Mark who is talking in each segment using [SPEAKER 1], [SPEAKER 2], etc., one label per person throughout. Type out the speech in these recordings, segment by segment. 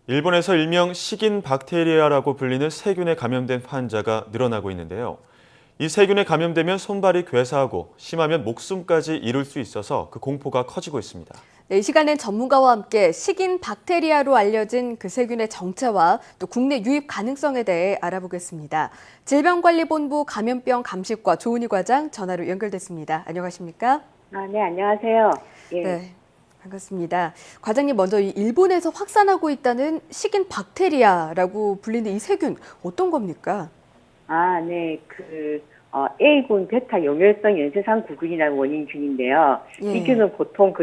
[SPEAKER 1] 일본에서 일명 식인 박테리아라고 불리는 세균에 감염된 환자가 늘어나고 있는데요. 이 세균에 감염되면 손발이 괴사하고 심하면 목숨까지 이룰 수 있어서 그 공포가 커지고 있습니다.
[SPEAKER 2] 네, 이 시간엔 전문가와 함께 식인 박테리아로 알려진 그 세균의 정체와 또 국내 유입 가능성에 대해 알아보겠습니다. 질병관리본부 감염병 감식과 조은희 과장 전화로 연결됐습니다. 안녕하십니까?
[SPEAKER 3] 네, 안녕하세요. 예.
[SPEAKER 2] 네, 반갑습니다. 과장님, 먼저 이 일본에서 확산하고 있다는 식인 박테리아라고 불리는 이 세균 어떤 겁니까?
[SPEAKER 3] 네, A군 베타 용혈성 연쇄상 구근이라는 원인균인데요.
[SPEAKER 2] 예.
[SPEAKER 3] 이 균은 보통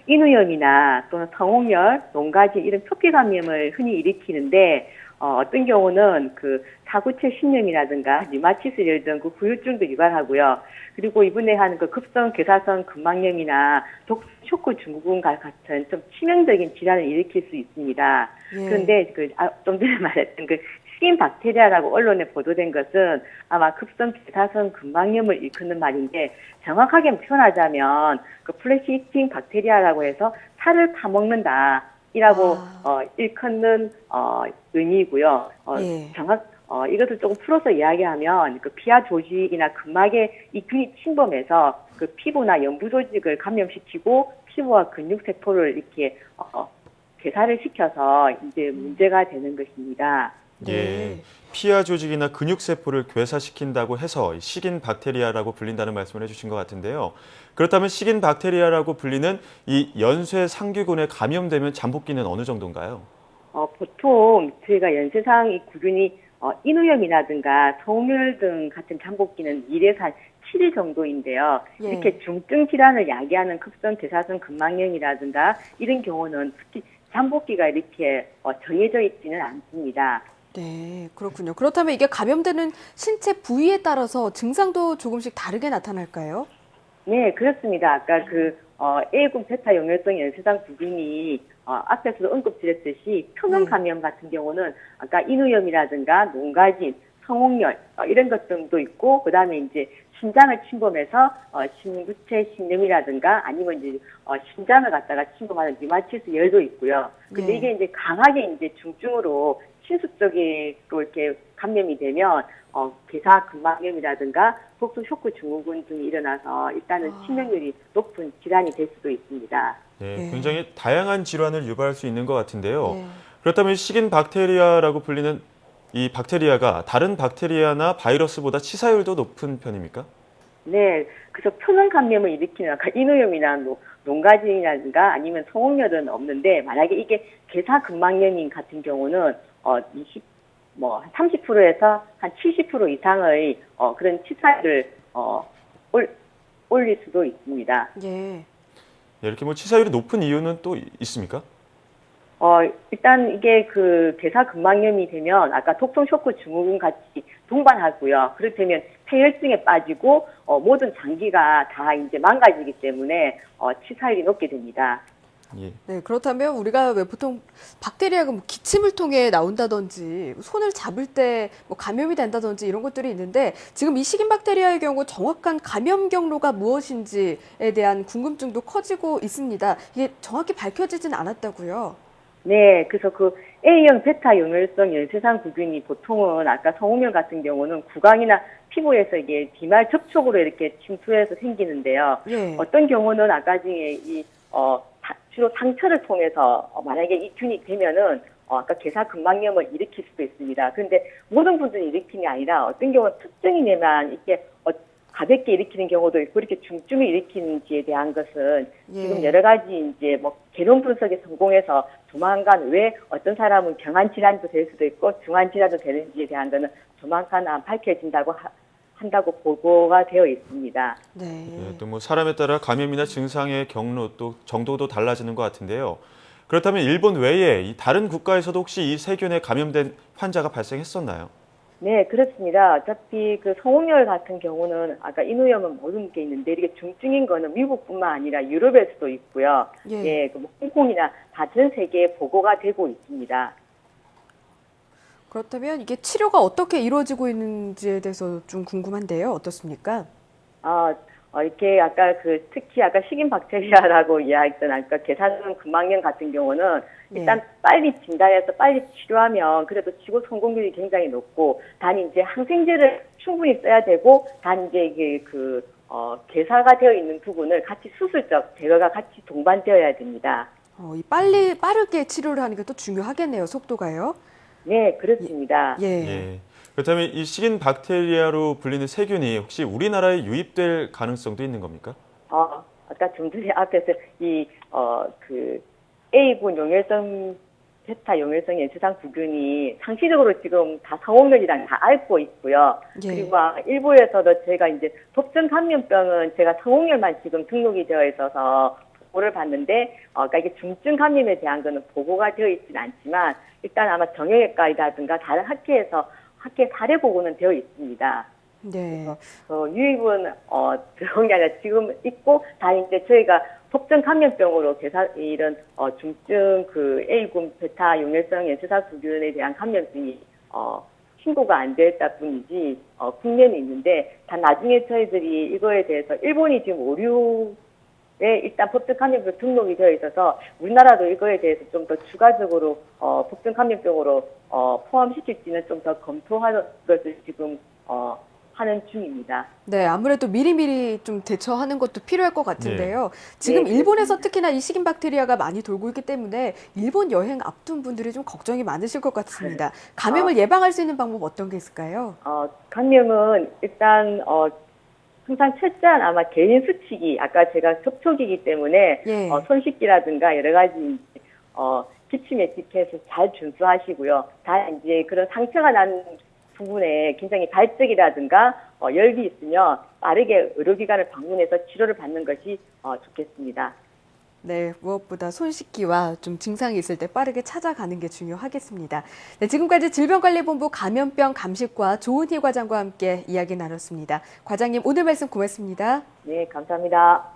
[SPEAKER 3] 인후염이나 또는 성홍열, 농가지 이런 표피 감염을 흔히 일으키는데, 어떤 경우는 사구체 신염이라든가 류마티스열 등 후유증도 유발하고요. 그리고 이번에 한 급성 괴사성 근막염이나 쇼크 증후군 같은 좀 치명적인 질환을 일으킬 수 있습니다.
[SPEAKER 2] 예.
[SPEAKER 3] 그런데 좀 전에 말했던 식인 박테리아라고 언론에 보도된 것은 아마 급성 괴사성 근막염을 일컫는 말인데, 정확하게 표현하자면 플래시 이팅 박테리아라고 해서 살을 파먹는다 이라고 일컫는 의미이고요.
[SPEAKER 2] 예.
[SPEAKER 3] 이것을 조금 풀어서 이야기하면 피하 조직이나 근막에 이 균이 침범해서 피부나 연부 조직을 감염시키고 피부와 근육 세포를 이렇게 괴사를 시켜서 이제 문제가 되는 것입니다.
[SPEAKER 1] 예, 피하 조직이나 근육 세포를 괴사시킨다고 해서 식인 박테리아라고 불린다는 말씀을 해주신 것 같은데요. 그렇다면 식인 박테리아라고 불리는 이 연쇄 상규군에 감염되면 잠복기는 어느 정도인가요?
[SPEAKER 3] 보통 저희가 연쇄상 이 구균이 인후염이라든가 성홍열 등 같은 잠복기는 1에서 한 7일 정도인데요.
[SPEAKER 2] 예.
[SPEAKER 3] 이렇게 중증 질환을 야기하는 급성 괴사성 근막염이라든가 이런 경우는 특히 잠복기가 이렇게 정해져 있지는 않습니다.
[SPEAKER 2] 네, 그렇군요. 그렇다면 이게 감염되는 신체 부위에 따라서 증상도 조금씩 다르게 나타날까요?
[SPEAKER 3] 네, 그렇습니다. 아까 A군 베타 용혈성 연쇄상 구균이 앞에서도 언급드렸듯이 표면 감염 같은 경우는 아까 인후염이라든가 농가진, 성홍열 이런 것 등도 있고, 그다음에 이제 신장을 침범해서 신구체 신염이라든가 아니면 이제 신장을 갖다가 침범하는 류마티스 열도 있고요. 근데
[SPEAKER 2] 네.
[SPEAKER 3] 이게 이제 강하게 이제 중증으로 신수적으로 이렇게 감염이 되면 괴사 근막염이라든가 복수 쇼크 증후군 등이 일어나서 일단은 치명률이 높은 질환이 될 수도 있습니다.
[SPEAKER 1] 네,
[SPEAKER 2] 예.
[SPEAKER 1] 굉장히 다양한 질환을 유발할 수 있는 것 같은데요.
[SPEAKER 2] 예.
[SPEAKER 1] 그렇다면 식인 박테리아라고 불리는 이 박테리아가 다른 박테리아나 바이러스보다 치사율도 높은 편입니까?
[SPEAKER 3] 네, 그래서 표면 감염을 일으키는 아까 인후염이나 농가진이라든가 아니면 성홍열은 없는데, 만약에 이게 괴사 근막염인 같은 경우는 30%에서 한 70% 이상의 그런 치사율을 올릴 수도 있습니다.
[SPEAKER 2] 예.
[SPEAKER 1] 네, 이렇게 치사율이 높은 이유는 또 있습니까?
[SPEAKER 3] 일단 이게 괴사 근막염이 되면 아까 독성 쇼크 증후군 같이 동반하고요. 그렇다면 폐혈증에 빠지고 모든 장기가 다 이제 망가지기 때문에 치사율이 높게 됩니다.
[SPEAKER 1] 예.
[SPEAKER 2] 네, 그렇다면 우리가 왜 보통 박테리아가 기침을 통해 나온다든지 손을 잡을 때 감염이 된다든지 이런 것들이 있는데, 지금 이 식인 박테리아의 경우 정확한 감염 경로가 무엇인지에 대한 궁금증도 커지고 있습니다. 이게 정확히 밝혀지진 않았다고요?
[SPEAKER 3] 네, 그래서 A형 베타 용혈성 연쇄상 구균이 보통은 아까 성홍열 같은 경우는 구강이나 피부에서 이게 비말 접촉으로 이렇게 침투해서 생기는데요.
[SPEAKER 2] 예.
[SPEAKER 3] 어떤 경우는 아까 중에 주로 상처를 통해서 만약에 이 균이 되면은 아까 괴사 근막염을 일으킬 수도 있습니다. 그런데 모든 분들이 일으키는 게 아니라 어떤 경우는 특정이 되면 이렇게 가볍게 일으키는 경우도 있고, 이렇게 중증을 일으키는지에 대한 것은 지금 여러 가지 이제 개론 분석에 성공해서 조만간 왜 어떤 사람은 경한 질환도 될 수도 있고 중한 질환도 되는지에 대한 거는 조만간 한다고 보고가 되어 있습니다.
[SPEAKER 2] 네.
[SPEAKER 1] 예, 또 사람에 따라 감염이나 증상의 경로 또 정도도 달라지는 것 같은데요. 그렇다면 일본 외에 이 다른 국가에서도 혹시 이 세균에 감염된 환자가 발생했었나요?
[SPEAKER 3] 네, 그렇습니다. 어차피 성홍열 같은 경우는 아까 인후염은 모든 게 있는데, 이게 중증인 거는 미국뿐만 아니라 유럽에서도 있고요.
[SPEAKER 2] 예.
[SPEAKER 3] 홍콩이나 다 전 세계에 보고가 되고 있습니다.
[SPEAKER 2] 그렇다면 이게 치료가 어떻게 이루어지고 있는지에 대해서 좀 궁금한데요. 어떻습니까?
[SPEAKER 3] 이렇게 아까 특히 아까 식인 박테리아라고 이야기했던 아까 계사근 근막염 같은 경우는 일단 빨리 진단해서 빨리 치료하면 그래도 치료 성공률이 굉장히 높고 단 이제 항생제를 충분히 써야 되고 단 이제 이게 괴사가 되어 있는 부분을 같이 수술적 제거가 같이 동반되어야 됩니다.
[SPEAKER 2] 이 빠르게 치료를 하는 게 또 중요하겠네요, 속도가요.
[SPEAKER 3] 네, 그렇습니다.
[SPEAKER 2] 예.
[SPEAKER 1] 예. 그렇다면 이 식인 박테리아로 불리는 세균이 혹시 우리나라에 유입될 가능성도 있는 겁니까?
[SPEAKER 3] 아까 좀 전에 앞에서 A군 용혈성 베타 용혈성 연쇄상 구균이 상시적으로 지금 다 성홍열이랑 다 앓고 있고요.
[SPEAKER 2] 예.
[SPEAKER 3] 그리고 일부에서도 제가 이제 독성 감염병은 제가 성홍열만 지금 등록이 되어 있어서 보고를 받는데, 그러니까 이게 중증 감염에 대한 거는 보고가 되어 있지는 않지만 일단 아마 정형외과이라든가 다른 학회에서 학회 사례 보고는 되어 있습니다.
[SPEAKER 2] 네.
[SPEAKER 3] 유입은 들어온 게 아니라 지금 있고 다 이제 저희가 독성 감염병으로 이런 중증 A군 베타 용혈성 연쇄사 구균에 대한 감염증이 신고가 안 됐다 뿐이지 국내는 있는데 단 나중에 저희들이 이거에 대해서 일본이 지금 오류에 일단 법정 감염병 등록이 되어 있어서 우리나라도 이거에 대해서 좀 더 추가적으로 법정 감염병으로 포함시킬지는 좀 더 검토하는 것을 지금 하는 중입니다.
[SPEAKER 2] 네, 아무래도 미리미리 좀 대처하는 것도 필요할 것 같은데요. 지금
[SPEAKER 3] 네,
[SPEAKER 2] 일본에서 특히나 이 식인 박테리아가 많이 돌고 있기 때문에 일본 여행 앞둔 분들이 좀 걱정이 많으실 것 같습니다. 감염을 예방할 수 있는 방법 어떤 게 있을까요?
[SPEAKER 3] 감염은 일단 항상 철저한 아마 개인 수칙이 아까 제가 접촉이기 때문에
[SPEAKER 2] 예.
[SPEAKER 3] 손 씻기라든가 여러 가지 기침 에티켓을 잘 준수하시고요. 다 이제 그런 상처가 난 부분에 굉장히 발적이라든가 열이 있으면 빠르게 의료기관을 방문해서 치료를 받는 것이 좋겠습니다.
[SPEAKER 2] 네, 무엇보다 손 씻기와 좀 증상이 있을 때 빠르게 찾아가는 게 중요하겠습니다. 네, 지금까지 질병관리본부 감염병 감식과 조은희 과장과 함께 이야기 나눴습니다. 과장님, 오늘 말씀 고맙습니다.
[SPEAKER 3] 네, 감사합니다.